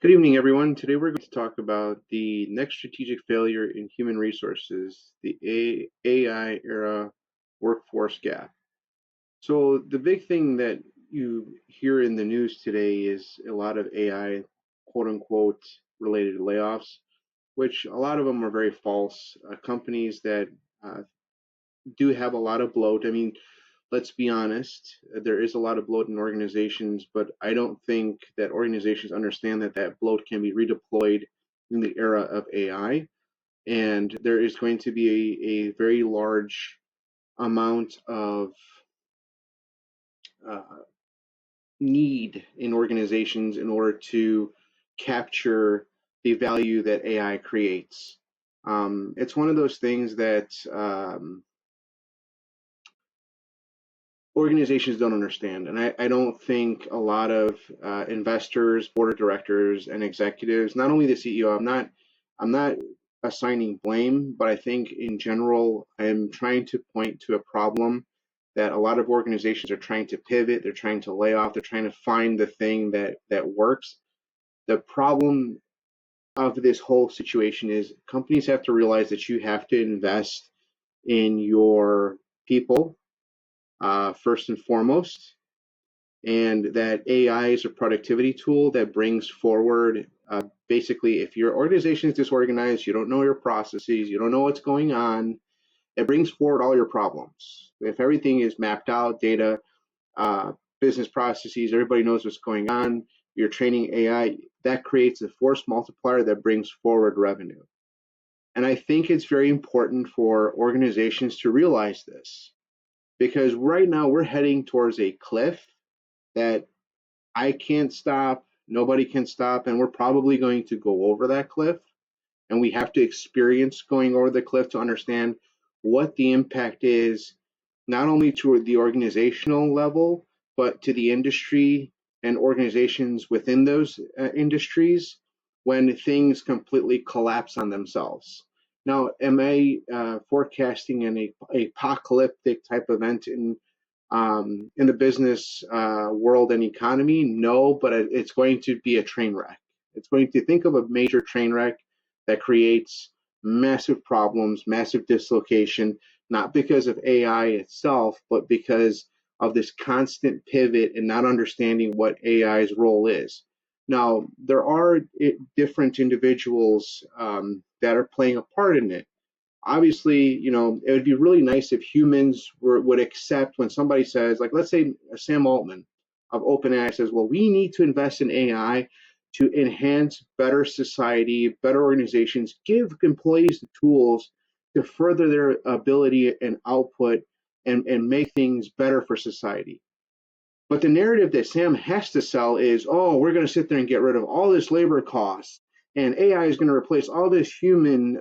Good evening, everyone. Today we're going to talk about the next strategic failure in human resources, the AI era workforce gap. So, the big thing that you hear in the news today is a lot of AI, quote unquote, related layoffs, which a lot of them are very false. Companies that uh, do have a lot of bloat. I mean, let's be honest, there is a lot of bloat in organizations, but I don't think that organizations understand that that bloat can be redeployed in the era of AI. And there is going to be a very large amount of uh, need in organizations in order to capture the value that AI creates. It's one of those things that organizations don't understand. And I don't think a lot of investors, board of directors, and executives, not only the CEO, I'm not assigning blame, but I think in general, I'm trying to point to a problem that a lot of organizations are trying to pivot, they're trying to lay off, they're trying to find the thing that works. The problem of this whole situation is companies have to realize that you have to invest in your people first and foremost, and that AI is a productivity tool that brings forward basically, if your organization is disorganized, you don't know your processes, you don't know what's going on, it brings forward all your problems. If everything is mapped out, data, uh, business processes, everybody knows what's going on, you're training AI, that creates a force multiplier that brings forward revenue. And I think it's very important for organizations to realize this because right now we're heading towards a cliff that I can't stop, nobody can stop, and we're probably going to go over that cliff. And we have to experience going over the cliff to understand what the impact is, not only to the organizational level, but to the industry and organizations within those industries when things completely collapse on themselves. Now, am I forecasting an apocalyptic type event in the business world and economy? No, but it's going to be a train wreck. It's going to think of a major train wreck that creates massive problems, massive dislocation, not because of AI itself, but because of this constant pivot and not understanding what AI's role is. Now, there are different individuals that are playing a part in it. Obviously, it would be really nice if humans would accept when somebody says, like, let's say Sam Altman of OpenAI says, well, we need to invest in AI to enhance better society, better organizations, give employees the tools to further their ability and output and make things better for society. But the narrative that Sam has to sell is, oh, we're going to sit there and get rid of all this labor costs, and AI is going to replace all this human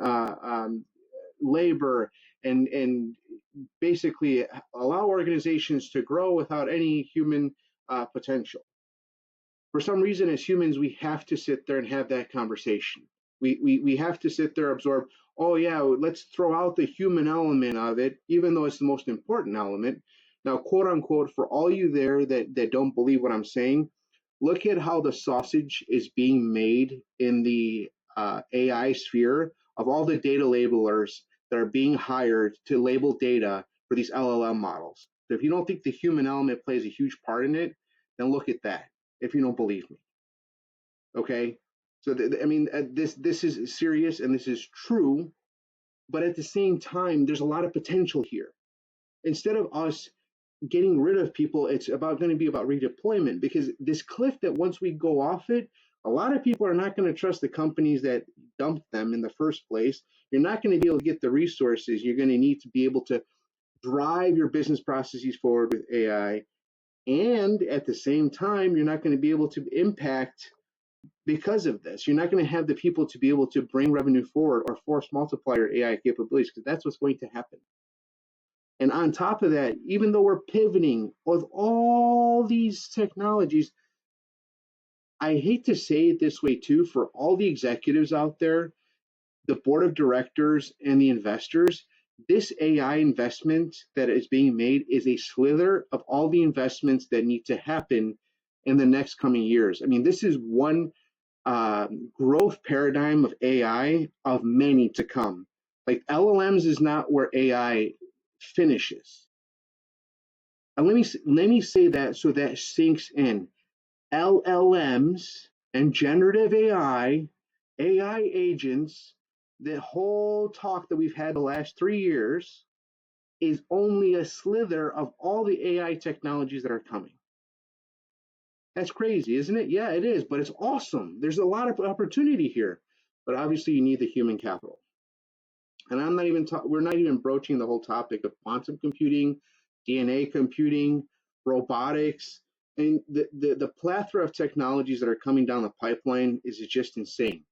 labor and basically allow organizations to grow without any human potential. For some reason, as humans, we have to sit there and have that conversation. We have to sit there, absorb, oh, yeah, let's throw out the human element of it, even though it's the most important element. Now, quote unquote, for all you there that don't believe what I'm saying, look at how the sausage is being made in the AI sphere of all the data labelers that are being hired to label data for these LLM models. So if you don't think the human element plays a huge part in it, then look at that if you don't believe me. Okay? So, I mean, this is serious and this is true, but at the same time, there's a lot of potential here. Instead of us getting rid of people, it's going to be about redeployment because this cliff that once we go off it, a lot of people are not going to trust the companies that dumped them in the first place. You're not going to be able to get the resources. You're going to need to be able to drive your business processes forward with AI. And at the same time, you're not going to be able to impact because of this. You're not going to have the people to be able to bring revenue forward or force multiplier AI capabilities because that's what's going to happen. And on top of that, even though we're pivoting with all these technologies, I hate to say it this way too, for all the executives out there, the board of directors and the investors, this AI investment that is being made is a slither of all the investments that need to happen in the next coming years. I mean, this is one growth paradigm of AI of many to come. Like LLMs is not where AI finishes. And let me say that so that sinks in. LLMs and generative AI agents, the whole talk that we've had the last 3 years is only a slither of all the AI technologies that are coming. That's crazy, isn't it? Yeah, it is, but it's awesome. There's a lot of opportunity here, but obviously you need the human capital. And we're not even broaching the whole topic of quantum computing, DNA computing, robotics, and the plethora of technologies that are coming down the pipeline is just insane.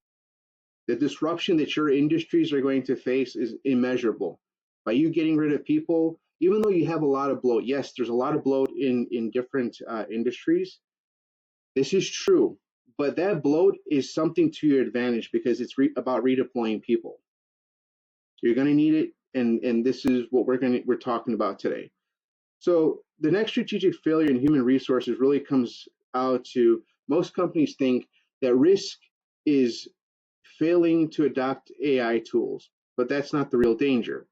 The disruption that your industries are going to face is immeasurable. By you getting rid of people, even though you have a lot of bloat, yes, there's a lot of bloat in different industries. This is true, but that bloat is something to your advantage because it's about redeploying people. So you're going to need it, and this is what we're talking about today. So the next strategic failure in human resources really comes out to most companies think that risk is failing to adopt AI tools, but that's not the real danger.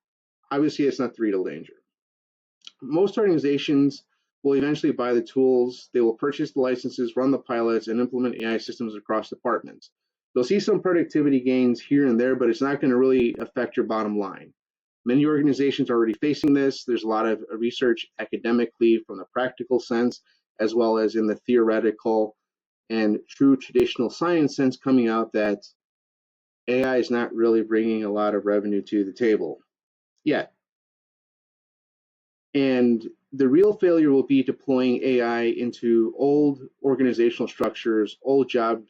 Obviously, it's not the real danger. Most organizations will eventually buy the tools, they will purchase the licenses, run the pilots, and implement AI systems across departments. They'll see some productivity gains here and there, but it's not going to really affect your bottom line. Many organizations are already facing this. There's a lot of research academically from the practical sense, as well as in the theoretical and true traditional science sense coming out that AI is not really bringing a lot of revenue to the table yet. And the real failure will be deploying AI into old organizational structures, old job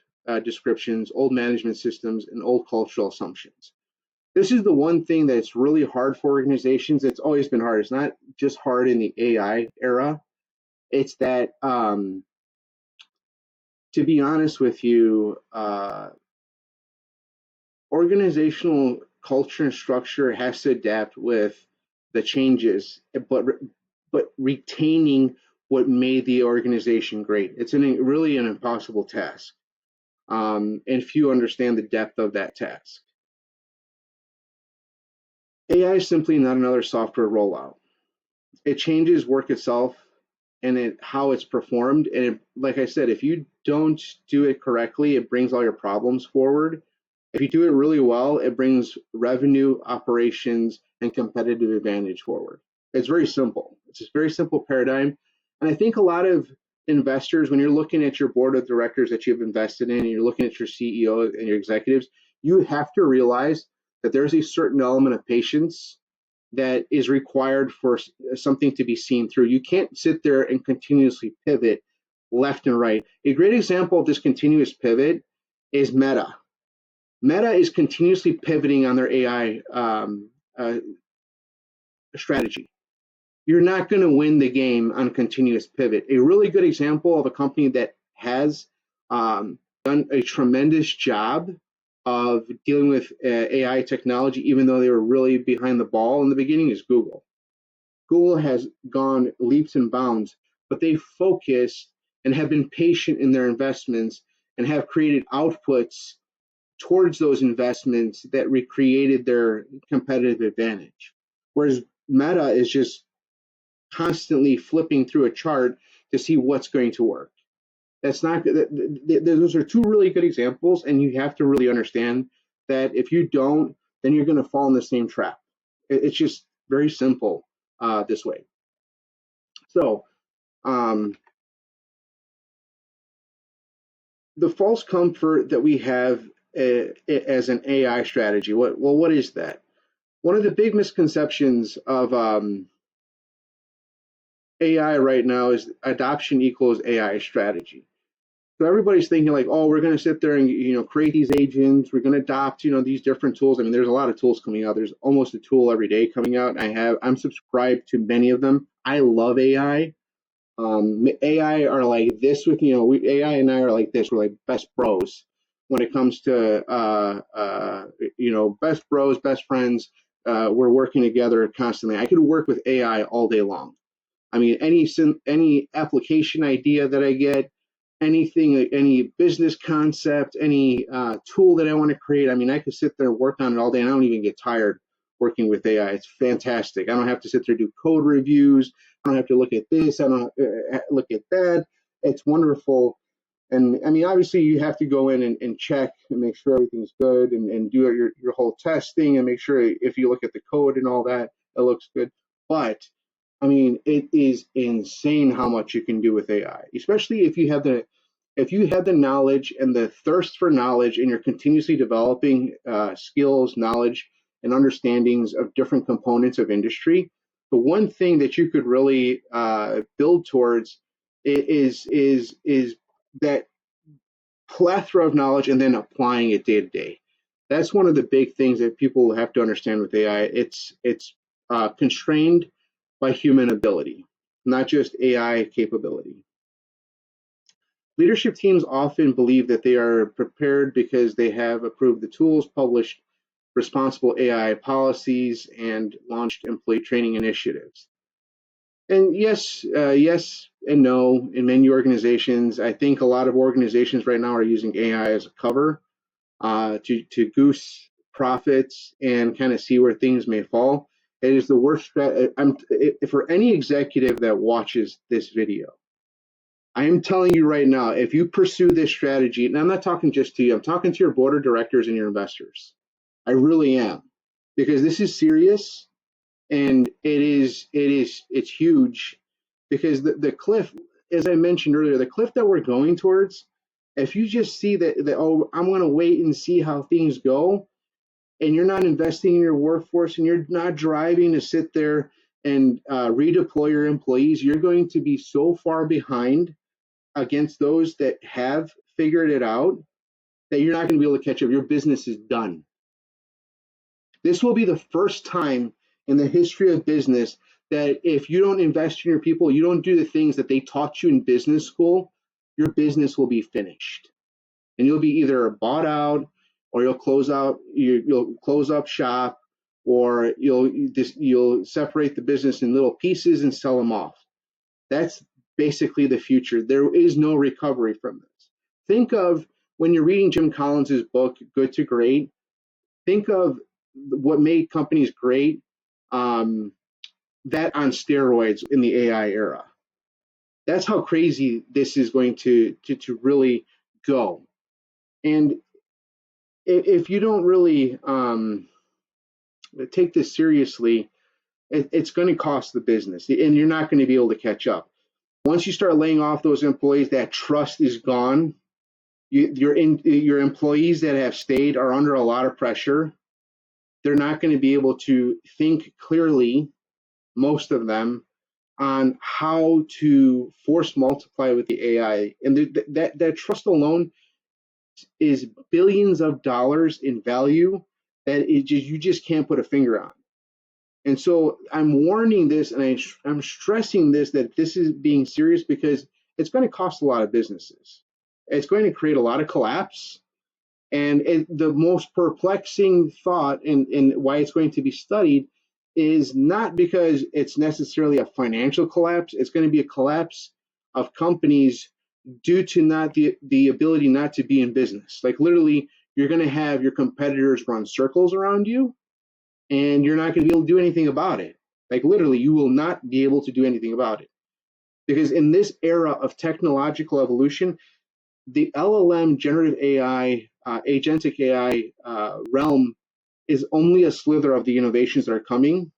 descriptions, old management systems, and old cultural assumptions. This is the one thing that's really hard for organizations. It's always been hard. It's not just hard in the AI era. It's that, to be honest with you, organizational culture and structure has to adapt with the changes, but retaining what made the organization great. It's really an impossible task, and few understand the depth of that task. AI is simply not another software rollout. It changes work itself and how it's performed. And like I said, if you don't do it correctly, it brings all your problems forward. If you do it really well, it brings revenue, operations, and competitive advantage forward. It's very simple. It's a very simple paradigm. And I think a lot of investors, when you're looking at your board of directors that you've invested in, and you're looking at your CEO and your executives, you have to realize that there's a certain element of patience that is required for something to be seen through. You can't sit there and continuously pivot left and right. A great example of this continuous pivot is Meta. Meta is continuously pivoting on their AI strategy. You're not going to win the game on continuous pivot. A really good example of a company that has done a tremendous job of dealing with AI technology, even though they were really behind the ball in the beginning, is Google. Google has gone leaps and bounds, but they focused and have been patient in their investments and have created outputs towards those investments that recreated their competitive advantage. Whereas Meta is just constantly flipping through a chart to see what's going to work. That's not. Those are two really good examples, and you have to really understand that if you don't, then you're going to fall in the same trap. It's just very simple this way. So, the false comfort that we have as an AI strategy. What is that? One of the big misconceptions of AI right now is adoption equals AI strategy. So everybody's thinking like, oh, we're going to sit there and create these agents. We're going to adopt these different tools. I mean, there's a lot of tools coming out. There's almost a tool every day coming out. I'm subscribed to many of them. I love AI. AI are like this with AI and I are like this. We're like best bros when it comes to best bros, best friends. We're working together constantly. I could work with AI all day long. I mean, any application idea that I get, anything, any business concept, any tool that I want to create. I mean, I could sit there and work on it all day and I don't even get tired working with AI. It's fantastic. I don't have to sit there and do code reviews. I don't have to look at this. I don't look at that. It's wonderful. And I mean, obviously, you have to go in and check and make sure everything's good and do your whole testing and make sure if you look at the code and all that, it looks good. But I mean, it is insane how much you can do with AI, especially if you have the knowledge and the thirst for knowledge and you're continuously developing skills, knowledge, and understandings of different components of industry. The one thing that you could really build towards is that plethora of knowledge and then applying it day to day. That's one of the big things that people have to understand with AI. It's constrained by human ability, not just AI capability. Leadership teams often believe that they are prepared because they have approved the tools, published responsible AI policies, and launched employee training initiatives. And yes and no in many organizations. I think a lot of organizations right now are using AI as a cover to goose profits and kind of see where things may fall. It is the worst. For any executive that watches this video, I am telling you right now, if you pursue this strategy, and I'm not talking just to you, I'm talking to your board of directors and your investors. I really am, because this is serious and it's huge, because the cliff, as I mentioned earlier, the cliff that we're going towards, if you just see that oh, I'm going to wait and see how things go, and you're not investing in your workforce and you're not driving to sit there and redeploy your employees, you're going to be so far behind against those that have figured it out that you're not going to be able to catch up. Your business is done. This will be the first time in the history of business that if you don't invest in your people, you don't do the things that they taught you in business school, your business will be finished. And you'll be either bought out, or you'll close up shop, or you'll separate the business in little pieces and sell them off. That's basically the future. There is no recovery from this. Think of when you're reading Jim Collins's book, Good to Great, think of what made companies great, that on steroids in the AI era. That's how crazy this is going to really go. And if you don't really take this seriously, it's going to cost the business, and you're not going to be able to catch up. Once you start laying off those employees, that trust is gone. Your employees that have stayed are under a lot of pressure. They're not going to be able to think clearly, most of them, on how to force multiply with the AI. And that trust alone is billions of dollars in value that you just can't put a finger on. And so I'm warning this, and I'm stressing this, that this is being serious, because it's going to cost a lot of businesses. It's going to create a lot of collapse. And the most perplexing thought, and why it's going to be studied, is not because it's necessarily a financial collapse. It's going to be a collapse of companies due to not the ability not to be in business. Like literally, you're going to have your competitors run circles around you, and you're not going to be able to do anything about it. Like literally, you will not be able to do anything about it. Because in this era of technological evolution, the LLM, generative AI, agentic AI realm is only a slither of the innovations that are coming.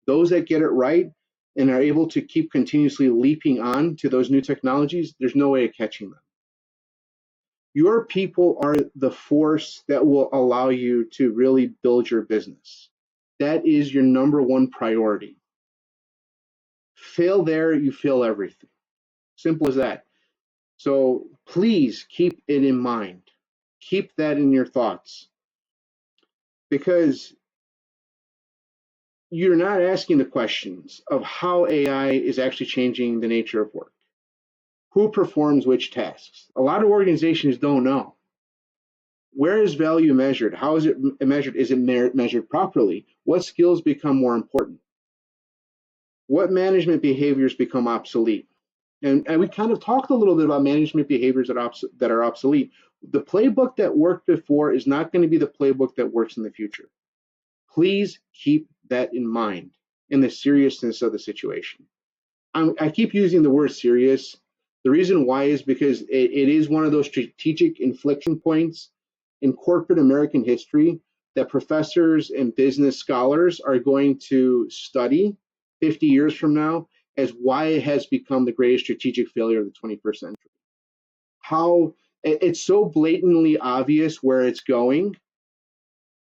Those that get it right and are able to keep continuously leaping on to those new technologies, there's no way of catching them. Your people are the force that will allow you to really build your business. That is your number one priority. Fail there, you fail everything. Simple as that. So please keep it in mind. Keep that in your thoughts, because you're not asking the questions of how AI is actually changing the nature of work. Who performs which tasks? A lot of organizations don't know. Where is value measured? How is it measured? Is it measured properly? What skills become more important? What management behaviors become obsolete? And we kind of talked a little bit about management behaviors that are obsolete. The playbook that worked before is not going to be the playbook that works in the future. Please keep that in mind in the seriousness of the situation. I keep using the word serious. The reason why is because it is one of those strategic inflection points in corporate American history that professors and business scholars are going to study 50 years from now as why it has become the greatest strategic failure of the 21st century. How it's so blatantly obvious where it's going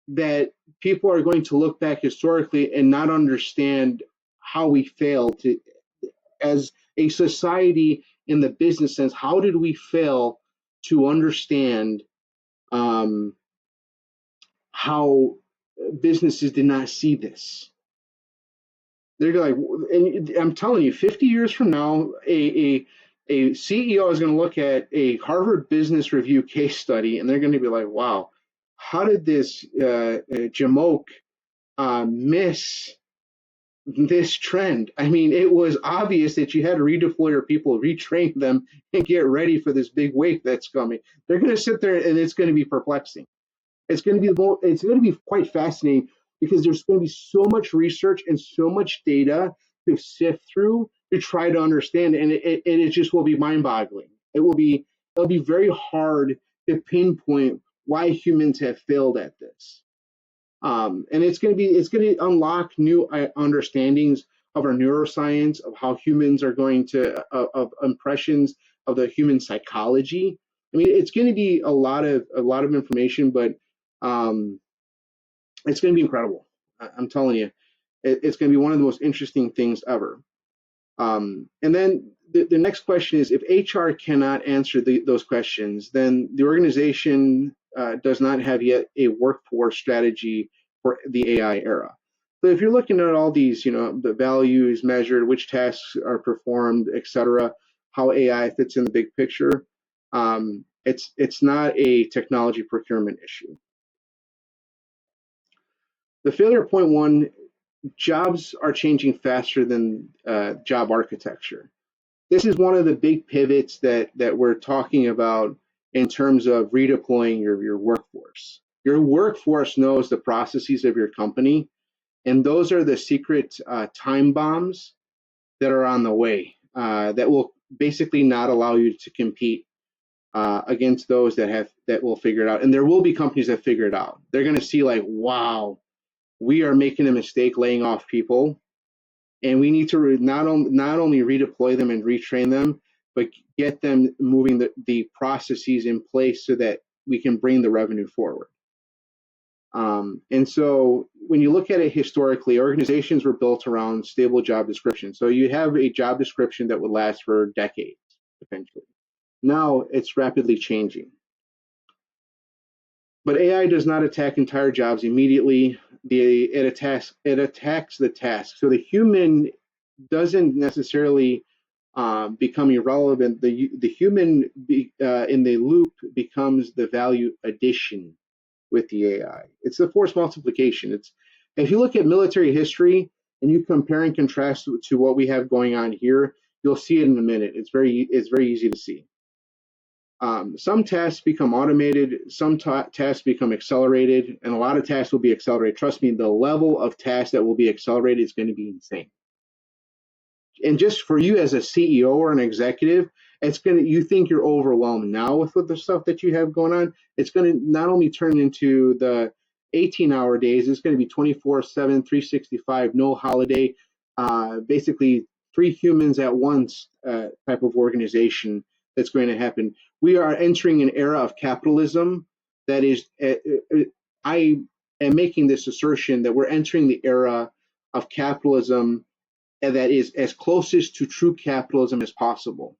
that people are going to look back historically and not understand how we failed to, as a society in the business sense, how did we fail to understand how businesses did not see this? They're like, and I'm telling you, 50 years from now, a CEO is going to look at a Harvard Business Review case study, and they're going to be like, wow, how did this Jamoke miss this trend? I mean, it was obvious that you had to redeploy your people, retrain them, and get ready for this big wave that's coming. They're going to sit there, and it's going to be perplexing. It's going to be quite fascinating because there's going to be so much research and so much data to sift through to try to understand, and it just will be mind-boggling. It'll be very hard to pinpoint why humans have failed at this. And it's going to unlock new understandings of our neuroscience, of how humans are going to, of impressions of the human psychology. I mean, it's going to be a lot of information, but um, it's going to be incredible. I'm telling you, it's going to be one of the most interesting things ever. And then the next question is, if HR cannot answer those questions, then the organization does not have yet a workforce strategy for the AI era. So if you're looking at all these, the values measured, which tasks are performed, et cetera, how AI fits in the big picture, it's not a technology procurement issue. The failure point one, jobs are changing faster than job architecture. This is one of the big pivots that we're talking about in terms of redeploying your workforce. Your workforce knows the processes of your company, and those are the secret time bombs that are on the way that will basically not allow you to compete against those that will figure it out. And there will be companies that figure it out. They're going to see like, wow, we are making a mistake laying off people, and we need to not only redeploy them and retrain them, but get them moving the processes in place so that we can bring the revenue forward. And so when you look at it historically, organizations were built around stable job descriptions. So you have a job description that would last for decades, potentially. Now it's rapidly changing. But AI does not attack entire jobs immediately. It attacks the task. So the human doesn't necessarily become irrelevant. The human in the loop becomes the value addition with the AI. It's the force multiplication. It's if you look at military history and you compare and contrast to what we have going on here, you'll see it in a minute. It's very easy to see. Some tasks become automated, some tasks become accelerated, and a lot of tasks will be accelerated. Trust me, the level of tasks that will be accelerated is going to be insane. And just for you as a CEO or an executive, you think you're overwhelmed now with the stuff that you have going on. It's going to not only turn into the 18-hour days, it's going to be 24/7, 365, no holiday, basically 3 humans at once type of organization that's going to happen. We are entering an era of capitalism that is, I am making this assertion that we're entering the era of capitalism that is as closest to true capitalism as possible,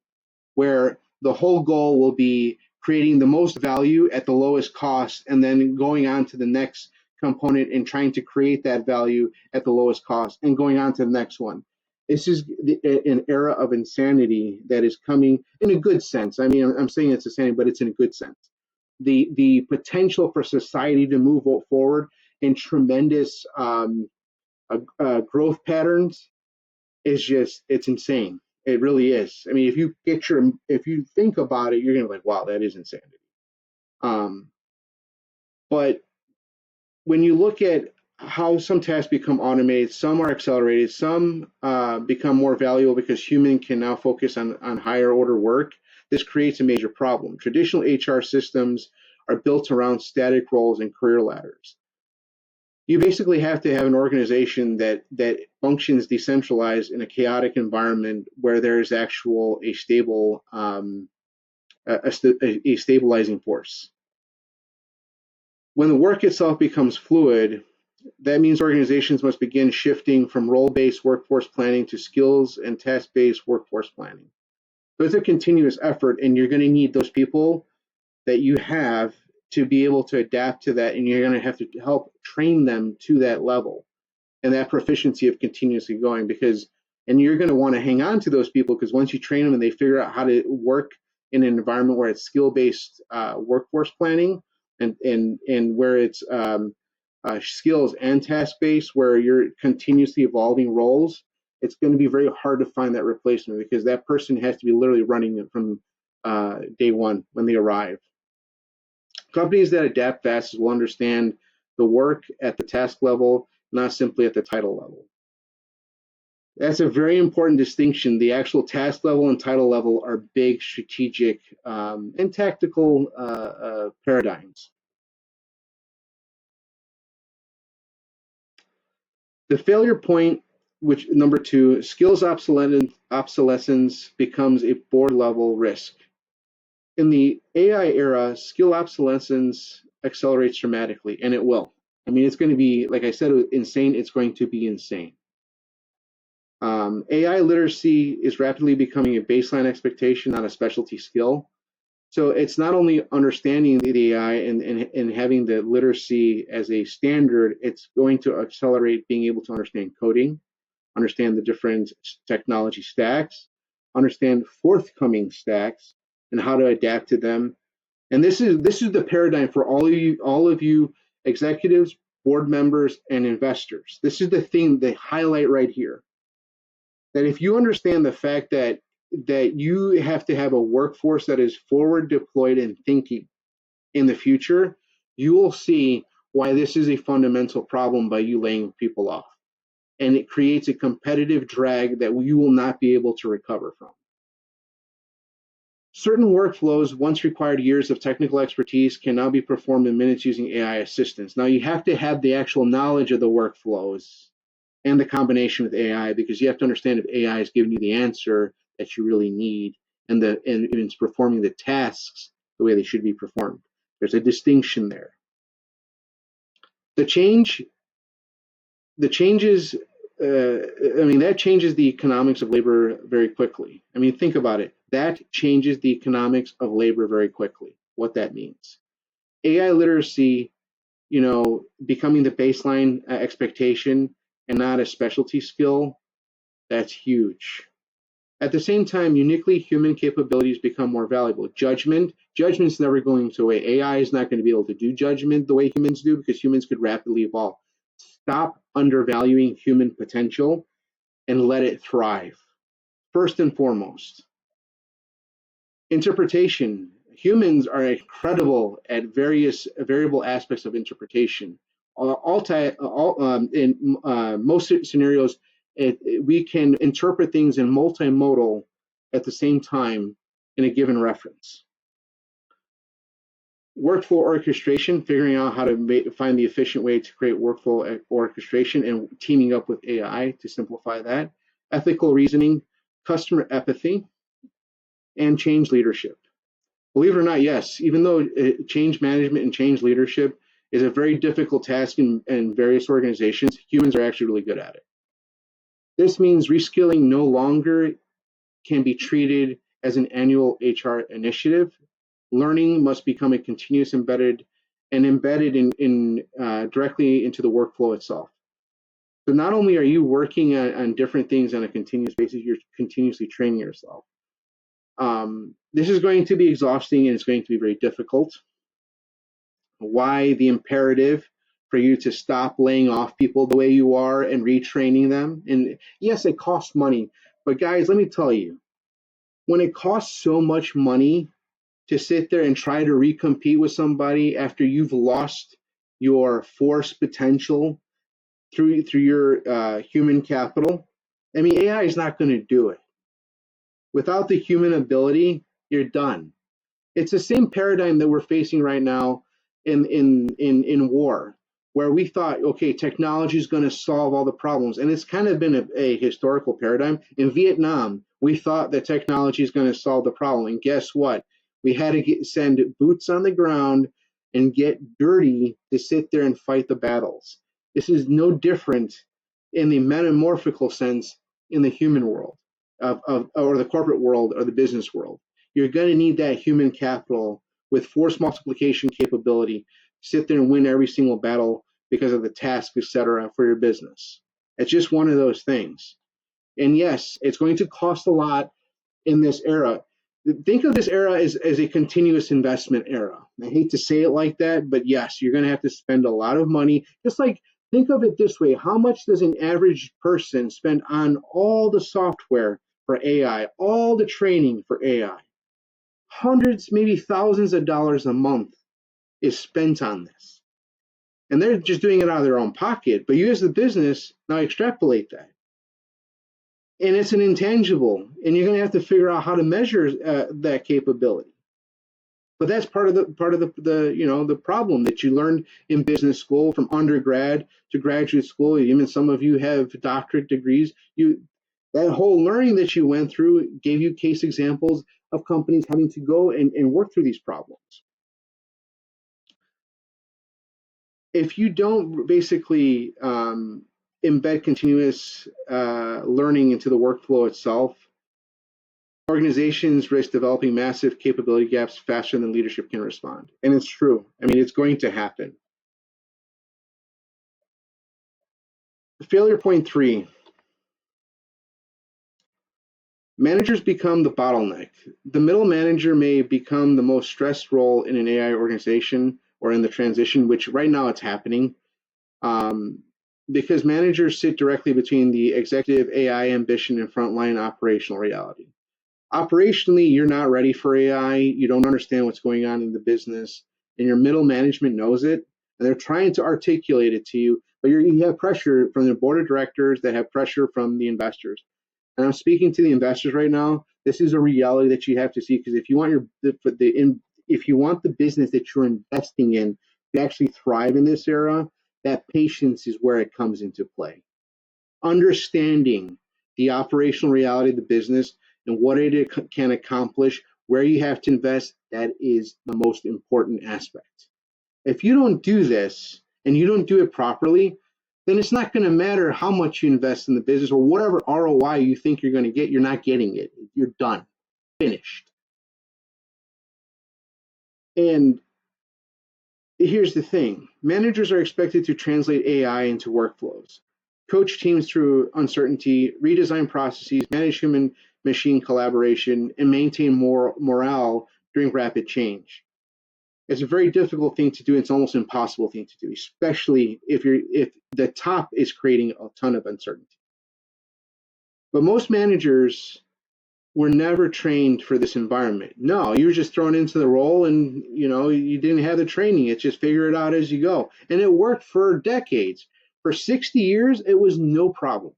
where the whole goal will be creating the most value at the lowest cost and then going on to the next component and trying to create that value at the lowest cost and going on to the next one. This is an era of insanity that is coming in a good sense. I mean, I'm saying it's insanity, but it's in a good sense. The potential for society to move forward in tremendous growth patterns is just, it's insane. It really is. I mean, if you think about it, you're gonna be like, wow, that is insanity. Um, but when you look at how some tasks become automated, some are accelerated, some become more valuable because human can now focus on higher order work, this creates a major problem. Traditional HR systems are built around static roles and career ladders. You basically have to have an organization that functions decentralized in a chaotic environment where there is actual a stable a stabilizing force. When the work itself becomes fluid, that means organizations must begin shifting from role-based workforce planning to skills and task-based workforce planning. So it's a continuous effort, and you're going to need those people that you have to be able to adapt to that, and you're going to have to help train them to that level and that proficiency of continuously going, because and you're going to want to hang on to those people, because once you train them and they figure out how to work in an environment where it's skill-based workforce planning and where it's skills and task-based, where you're continuously evolving roles, it's going to be very hard to find that replacement, because that person has to be literally running it from day one when they arrive. Companies that adapt fast will understand the work at the task level, not simply at the title level. That's a very important distinction. The actual task level and title level are big strategic and tactical paradigms. The failure point, which number 2, skills obsolescence becomes a board level risk. In the AI era, skill obsolescence accelerates dramatically, and it will. I mean, it's going to be, like I said, insane. It's going to be insane. AI literacy is rapidly becoming a baseline expectation, not a specialty skill. So it's not only understanding the AI and having the literacy as a standard, it's going to accelerate being able to understand coding, understand the different technology stacks, understand forthcoming stacks and how to adapt to them. And this is the paradigm for all of you executives, board members, and investors. This is the thing they highlight right here. That if you understand the fact that you have to have a workforce that is forward deployed and thinking in the future, you will see why this is a fundamental problem by you laying people off. And it creates a competitive drag that you will not be able to recover from. Certain workflows once required years of technical expertise can now be performed in minutes using AI assistance. Now you have to have the actual knowledge of the workflows and the combination with AI, because you have to understand if AI is giving you the answer that you really need and it's performing the tasks the way they should be performed. There's a distinction there. The changes, that changes the economics of labor very quickly. I mean, think about it. That changes the economics of labor very quickly, what that means. AI literacy, becoming the baseline expectation and not a specialty skill, that's huge. At the same time, uniquely human capabilities become more valuable. Judgment's never going to away. AI is not going to be able to do judgment the way humans do, because humans could rapidly evolve. Stop undervaluing human potential and let it thrive. First and foremost, interpretation. Humans are incredible at various variable aspects of interpretation. In most scenarios, we can interpret things in multimodal at the same time in a given reference. Workflow orchestration, figuring out how to find the efficient way to create workflow orchestration and teaming up with AI to simplify that. Ethical reasoning, customer empathy, and change leadership. Believe it or not, yes, even though change management and change leadership is a very difficult task in various organizations, humans are actually really good at it. This means reskilling no longer can be treated as an annual HR initiative. Learning must become a continuous embedded in directly into the workflow itself. So not only are you working on different things on a continuous basis, you're continuously training yourself. This is going to be exhausting and it's going to be very difficult. Why the imperative for you to stop laying off people the way you are and retraining them? And yes, it costs money, But guys, let me tell you, when it costs so much money to sit there and try to recompete with somebody after you've lost your force potential through your human capital, I mean, AI is not going to do it. Without the human ability, you're done. It's the same paradigm that we're facing right now in war, where we thought, okay, technology is going to solve all the problems, and it's kind of been a historical paradigm. In Vietnam, we thought that technology is going to solve the problem, and guess what? We had to send boots on the ground and get dirty to sit there and fight the battles. This is no different in the metamorphical sense in the human world or the corporate world or the business world. You're going to need that human capital with force multiplication capability, sit there and win every single battle because of the task, etc., for your business. It's just one of those things. And yes, it's going to cost a lot in this era. Think of this era as a continuous investment era. I hate to say it like that, but yes, you're going to have to spend a lot of money. Just like, think of it this way. How much does an average person spend on all the software for AI, all the training for AI? Hundreds, maybe thousands of dollars a month is spent on this. And they're just doing it out of their own pocket. But you as the business, now extrapolate that. And it's an intangible, and you're going to have to figure out how to measure that capability. But that's part of the problem that you learned in business school, from undergrad to graduate school. Even some of you have doctorate degrees. That whole learning that you went through gave you case examples of companies having to go and work through these problems. If you don't basically embed continuous learning into the workflow itself, organizations risk developing massive capability gaps faster than leadership can respond. And it's true. I mean, it's going to happen. Failure point 3. Managers become the bottleneck. The middle manager may become the most stressed role in an AI organization or in the transition, which right now it's happening, because managers sit directly between the executive AI ambition and frontline operational reality. Operationally, you're not ready for AI. You don't understand what's going on in the business, and your middle management knows it, and they're trying to articulate it to you, but you have pressure from the board of directors that have pressure from the investors. And I'm speaking to the investors right now. This is a reality that you have to see, because if you want if you want the business that you're investing in to actually thrive in this era, that patience is where it comes into play. Understanding the operational reality of the business and what it can accomplish, where you have to invest, that is the most important aspect. If you don't do this and you don't do it properly, then it's not going to matter how much you invest in the business or whatever ROI you think you're going to get. You're not getting it. You're done. Finished. And here's the thing. Managers are expected to translate AI into workflows, coach teams through uncertainty, redesign processes, manage human-machine collaboration, and maintain morale during rapid change. It's a very difficult thing to do. It's almost an impossible thing to do, especially if the top is creating a ton of uncertainty. But most managers were never trained for this environment. No, you were just thrown into the role, and you didn't have the training. It's just figure it out as you go. And it worked for decades. For 60 years, it was no problem.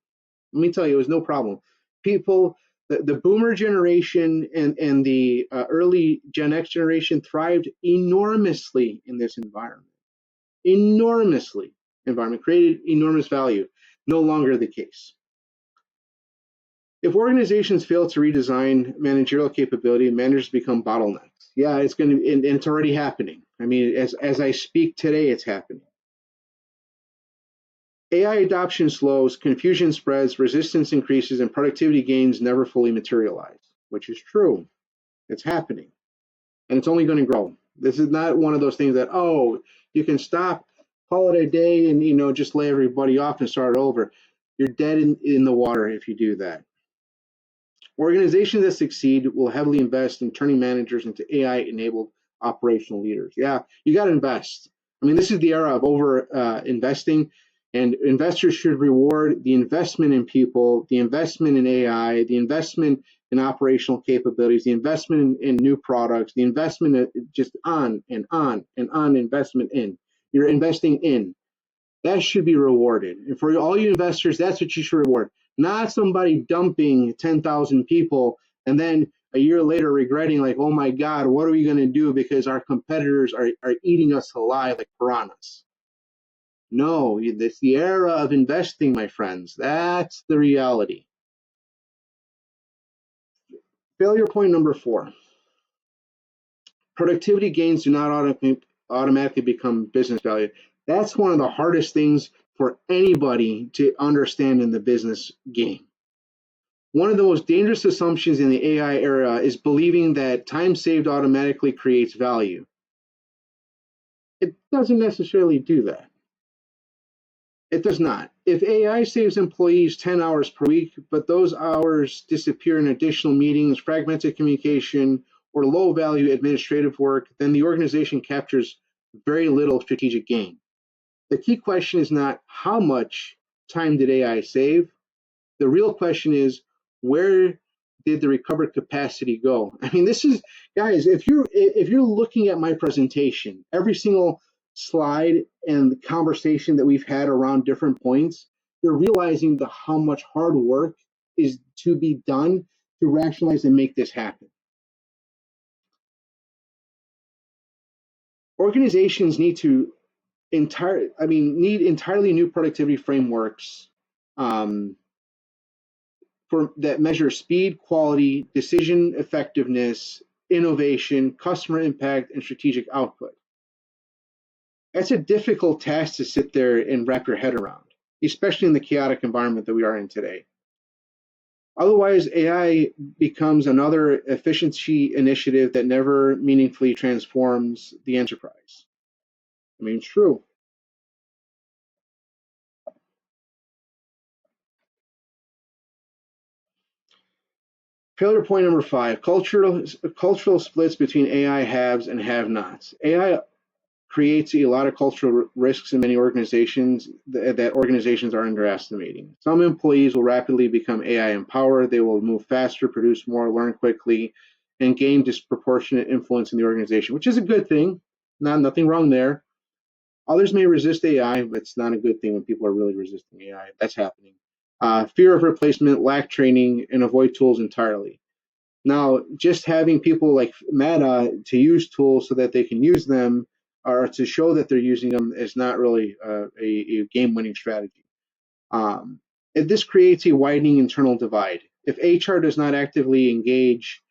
Let me tell you, it was no problem. People, the boomer generation and the early Gen X generation thrived enormously in this environment. Enormously. Environment created enormous value. No longer the case. If organizations fail to redesign managerial capability, managers become bottlenecks. Yeah, it's going to, and it's already happening. I mean, as I speak today, it's happening. AI adoption slows, confusion spreads, resistance increases, and productivity gains never fully materialize, which is true. It's happening, and it's only going to grow. This is not one of those things that, oh, you can stop, call it a day, and just lay everybody off and start over. You're dead in the water if you do that. Organizations that succeed will heavily invest in turning managers into AI-enabled operational leaders. Yeah, you got to invest. I mean, this is the era of over investing. And investors should reward the investment in people, the investment in AI, the investment in operational capabilities, the investment in new products, the investment just on and on and on investment in. You're investing in. That should be rewarded. And for all you investors, that's what you should reward. Not somebody dumping 10,000 people and then a year later regretting, like, oh my God, what are we going to do because our competitors are eating us alive like piranhas. No, it's the era of investing, my friends. That's the reality. Failure point number 4. Productivity gains do not automatically become business value. That's one of the hardest things for anybody to understand in the business game. One of the most dangerous assumptions in the AI era is believing that time saved automatically creates value. It doesn't necessarily do that. It does not. If AI saves employees 10 hours per week, but those hours disappear in additional meetings, fragmented communication, or low value administrative work, then the organization captures very little strategic gain. The key question is not how much time did AI save? The real question is, where did the recovered capacity go? I mean, this is, guys, if you're looking at my presentation, every single slide and the conversation that we've had around different points, you're realizing how much hard work is to be done to rationalize and make this happen. Organizations need entirely new productivity frameworks that measure speed, quality, decision effectiveness, innovation, customer impact, and strategic output. That's a difficult task to sit there and wrap your head around, especially in the chaotic environment that we are in today. Otherwise, AI becomes another efficiency initiative that never meaningfully transforms the enterprise. I mean, it's true. Failure point number 5, cultural splits between AI haves and have-nots. AI creates a lot of cultural risks in many organizations that organizations are underestimating. Some employees will rapidly become AI empowered. They will move faster, produce more, learn quickly, and gain disproportionate influence in the organization, which is a good thing. Nothing wrong there. Others may resist AI, but it's not a good thing when people are really resisting AI. That's happening. Fear of replacement, lack training, and avoid tools entirely. Now, just having people like Meta to use tools so that they can use them or to show that they're using them is not really a game-winning strategy. This creates a widening internal divide. If HR does not actively engage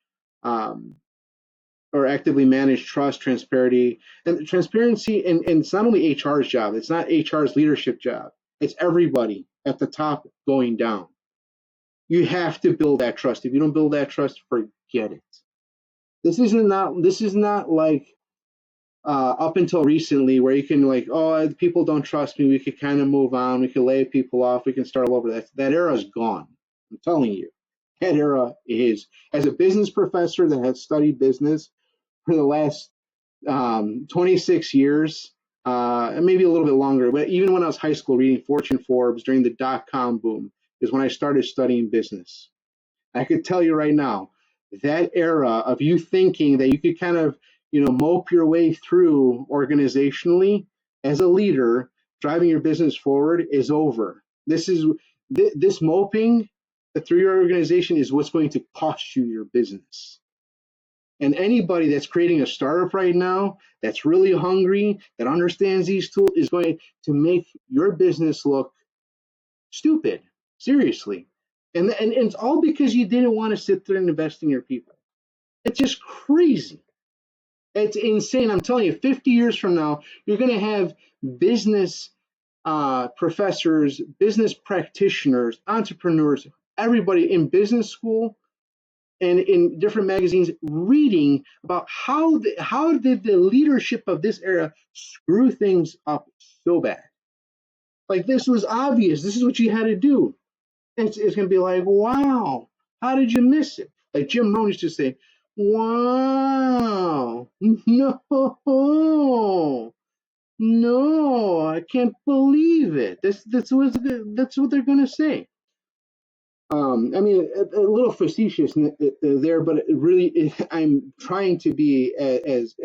or actively manage trust, transparency, and it's not only HR's job, it's not HR's leadership job, it's everybody at the top going down. You have to build that trust. If you don't build that trust, forget it. This is not like up until recently where you can like, oh, people don't trust me. We could kind of move on. We could lay people off. We can start all over. That era is gone. I'm telling you, that era is. As a business professor that has studied business for the last 26 years, and maybe a little bit longer, but even when I was high school reading Fortune Forbes during the dot-com boom is when I started studying business. I could tell you right now, that era of you thinking that you could kind of, mope your way through organizationally as a leader, driving your business forward is over. This moping through your organization is what's going to cost you your business. And anybody that's creating a startup right now, that's really hungry, that understands these tools, is going to make your business look stupid. Seriously. And it's all because you didn't want to sit there and invest in your people. It's just crazy. It's insane. I'm telling you, 50 years from now, you're going to have business professors, business practitioners, entrepreneurs, everybody in business school and in different magazines reading about how did the leadership of this era screw things up so bad. Like, this was obvious. This is what you had to do. It's going to be like, wow, how did you miss it? Like Jim Rohn used to say, wow, no. No, I can't believe it. That's what they're gonna say. I mean, a little facetious there, but it really, I'm trying to be as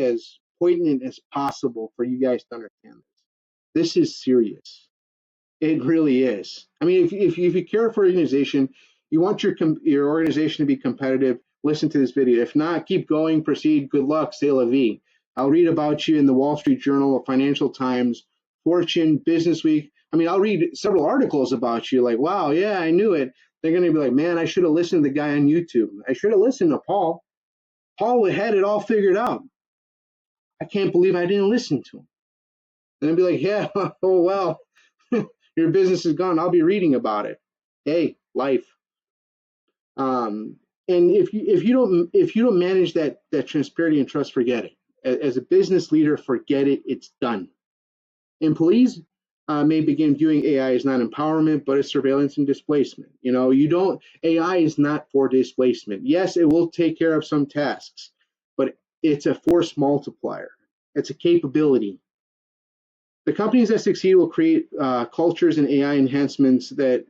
poignant as possible for you guys to understand this. This is serious. It really is. I mean, if you care for an organization, you want your organization to be competitive, listen to this video. If not, keep going, proceed. Good luck. C'est la vie. I'll read about you in the Wall Street Journal, the Financial Times, Fortune, Business Week. I mean, I'll read several articles about you. Like, wow, yeah, I knew it. They're going to be like, man, I should have listened to the guy on YouTube. I should have listened to Paul. Paul had it all figured out. I can't believe I didn't listen to him. And I'd be like, yeah, oh well, your business is gone. I'll be reading about it. Hey, life. Um, and if you don't manage that transparency and trust, forget it. As a business leader, forget it. It's done. Employees may begin viewing AI as not empowerment, but as surveillance and displacement. You know, you don't. AI is not for displacement. Yes, it will take care of some tasks, but it's a force multiplier. It's a capability. The companies that succeed will create cultures and AI enhancements that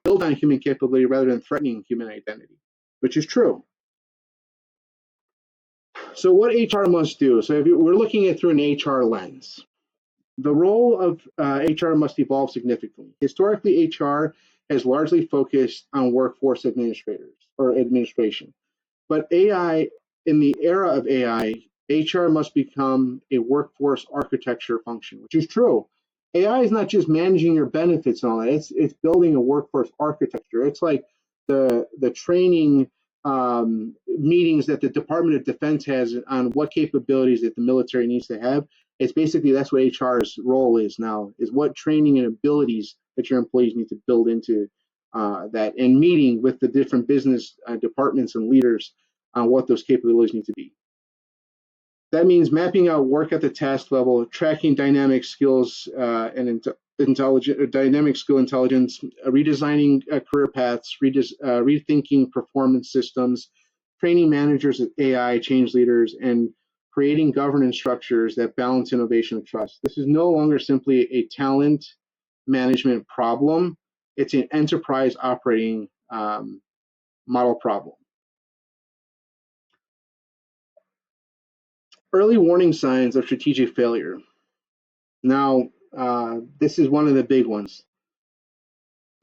build on human capability rather than threatening human identity, which is true. So, what HR must do? So, if we're looking at through an HR lens, the role of HR must evolve significantly. Historically, HR has largely focused on workforce administrators or administration. But AI, in the era of AI, HR must become a workforce architecture function, which is true. AI is not just managing your benefits and all that. It's building a workforce architecture. It's like the training meetings that the Department of Defense has on what capabilities that the military needs to have. It's basically that's what HR's role is now, is what training and abilities that your employees need to build into that, and meeting with the different business departments and leaders on what those capabilities need to be. That means mapping out work at the task level, tracking dynamic skills and dynamic skill intelligence, redesigning career paths, rethinking performance systems, training managers of AI, change leaders, and creating governance structures that balance innovation and trust. This is no longer simply a talent management problem. It's an enterprise operating model problem. Early warning signs of strategic failure. Now, this is one of the big ones.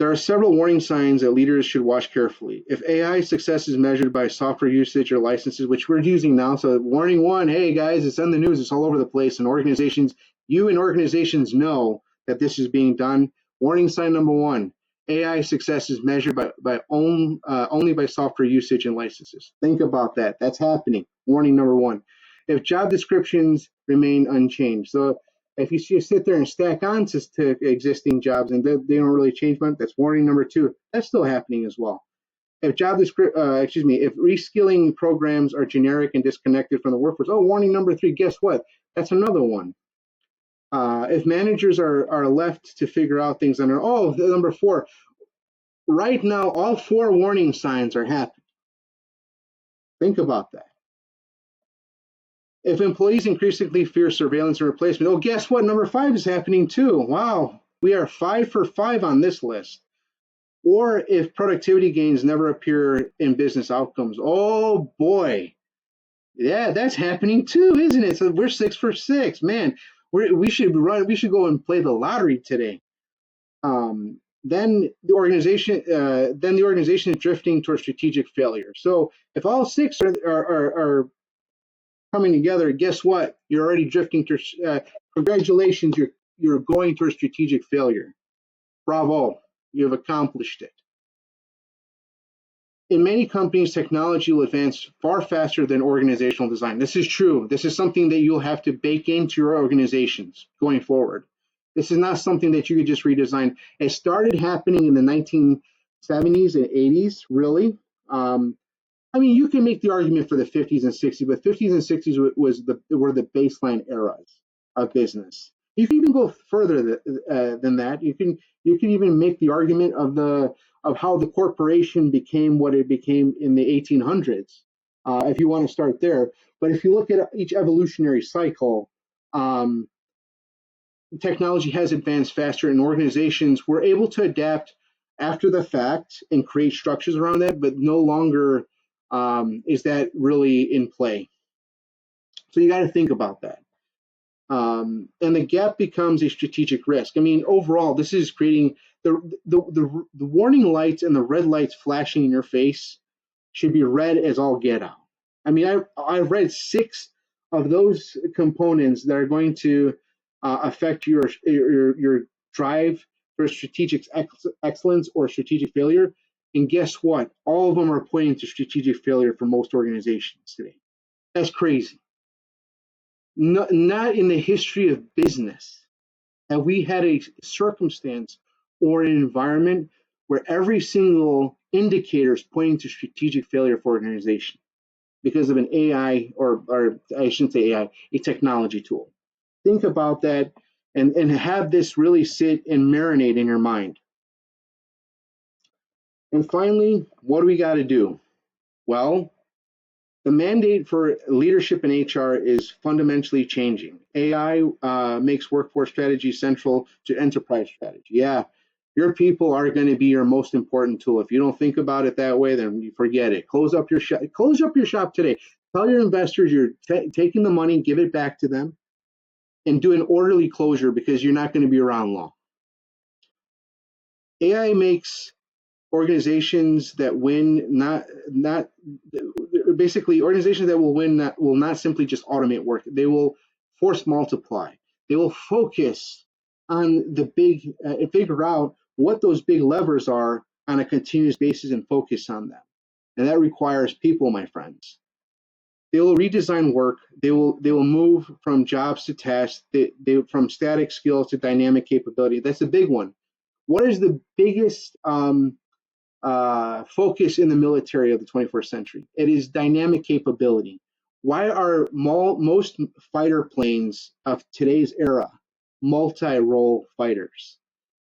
There are several warning signs that leaders should watch carefully. If AI success is measured by software usage or licenses, which we're using now, so warning one, hey guys, it's on the news, it's all over the place, and you and organizations know that this is being done. Warning sign number one, AI success is measured only by software usage and licenses. Think about that. That's happening. Warning number one. If job descriptions remain unchanged. So if you sit there and stack on to existing jobs and they don't really change much, that's warning number two. That's still happening as well. If if reskilling programs are generic and disconnected from the workforce, warning number three. Guess what? That's another one. If managers are left to figure out things on their own, number four. Right now, all four warning signs are happening. Think about that. If employees increasingly fear surveillance and replacement, guess what? Number five is happening too. Wow, we are 5 for 5 on this list. Or if productivity gains never appear in business outcomes. Oh boy, yeah, that's happening too, isn't it? So we're 6 for 6, man. We should go and play the lottery today. Then the organization is drifting towards strategic failure. So if all six are coming together, guess what? You're already drifting to. Congratulations, you're going towards strategic failure. Bravo, you have accomplished it. In many companies, technology will advance far faster than organizational design. This is true. This is something that you'll have to bake into your organizations going forward. This is not something that you could just redesign. It started happening in the 1970s and 80s, really. I mean, you can make the argument for the 50s and 60s, but 50s and 60s were the baseline eras of business. You can even go further than that. You can even make the argument of how the corporation became what it became in the 1800s, if you want to start there. But if you look at each evolutionary cycle, technology has advanced faster, and organizations were able to adapt after the fact and create structures around that, but no longer is that really in play. So you got to think about that. And the gap becomes a strategic risk. I mean, overall, this is creating the warning lights and the red lights flashing in your face should be red as all get out. I mean, I've read 6 of those components that are going to affect your drive for strategic excellence or strategic failure. And guess what? All of them are pointing to strategic failure for most organizations today. That's crazy. Not in the history of business have we had a circumstance or an environment where every single indicator is pointing to strategic failure for an organization because of an AI, or I shouldn't say AI, a technology tool. Think about that and have this really sit and marinate in your mind. And finally, what do we got to do? Well, the mandate for leadership in HR is fundamentally changing. AI makes workforce strategy central to enterprise strategy. Yeah, your people are going to be your most important tool. If you don't think about it that way, then you forget it. Close up your shop. Close up your shop today. Tell your investors you're taking the money, give it back to them, and do an orderly closure because you're not going to be around long. AI makes organizations that win not basically organizations that will win will not simply just automate work. They will force multiply. They will focus on the figure out what those big levers are on a continuous basis and focus on them. And that requires people, my friends. They will redesign work. They will move from jobs to tasks. They from static skills to dynamic capability. That's a big one. What is the biggest focus in the military of the 21st century? It is dynamic capability. Why are most fighter planes of today's era multi-role fighters?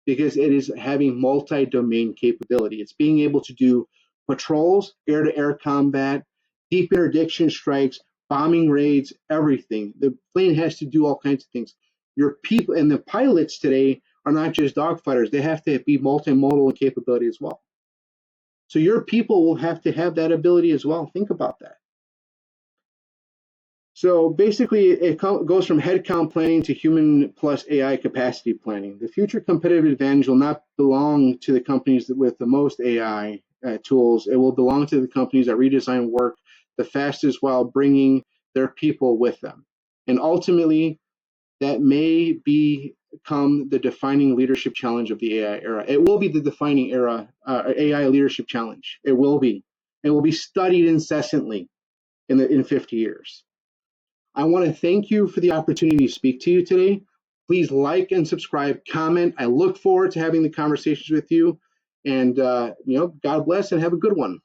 Because it is having multi-domain capability. It's being able to do patrols, air-to-air combat, deep interdiction strikes, bombing raids, everything. The plane has to do all kinds of things. Your people and the pilots today are not just dogfighters. They have to be multimodal in capability as well. So your people will have to have that ability as well. Think about that. So basically, it goes from headcount planning to human plus AI capacity planning. The future competitive advantage will not belong to the companies with the most AI tools. It will belong to the companies that redesign work the fastest while bringing their people with them. And ultimately, that may become the defining leadership challenge of the AI era. It will be the defining AI leadership challenge. It will be. It will be studied incessantly in 50 years. I want to thank you for the opportunity to speak to you today. Please like and subscribe, comment. I look forward to having the conversations with you. And God bless and have a good one.